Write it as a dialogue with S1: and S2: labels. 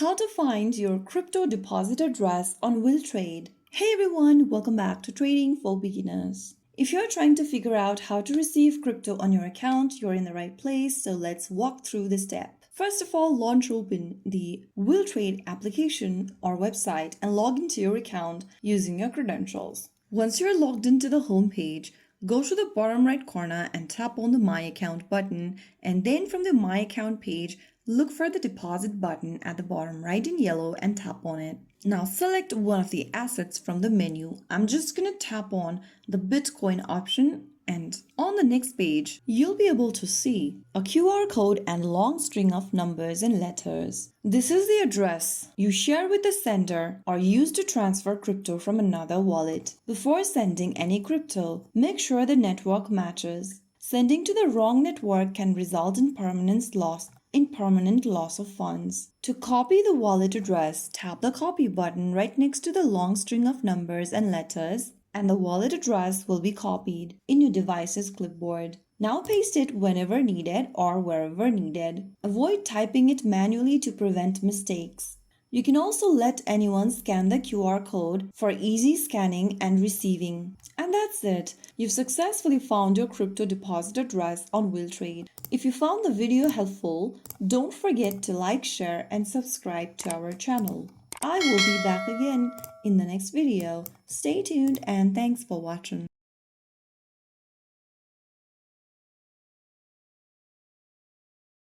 S1: How to find your crypto deposit address on WillTrade. Hey everyone, welcome back to Trading for Beginners. If you're trying to figure out how to receive crypto on your account, you're in the right place, so let's walk through the step. First of all, launch open the WillTrade application or website and log into your account using your credentials. Once you're logged into the home page, go to the bottom right corner and tap on the My Account button, and then from the My Account page, look for the deposit button at the bottom right in yellow and tap on it. Now select one of the assets from the menu. I'm just going to tap on the Bitcoin option, and on the next page, you'll be able to see a QR code and long string of numbers and letters. This is the address you share with the sender or use to transfer crypto from another wallet. Before sending any crypto, make sure the network matches. Sending to the wrong network can result in permanent loss of funds. To copy the wallet address, tap the copy button right next to the long string of numbers and letters, and the wallet address will be copied in your device's clipboard. Now paste it whenever needed or wherever needed. Avoid typing it manually to prevent mistakes. You can also let anyone scan the QR code for easy scanning and receiving. And that's it. You've successfully found your crypto deposit address on WillTrade. If you found the video helpful, don't forget to like, share, and subscribe to our channel. I will be back again in the next video. Stay tuned and thanks for watching.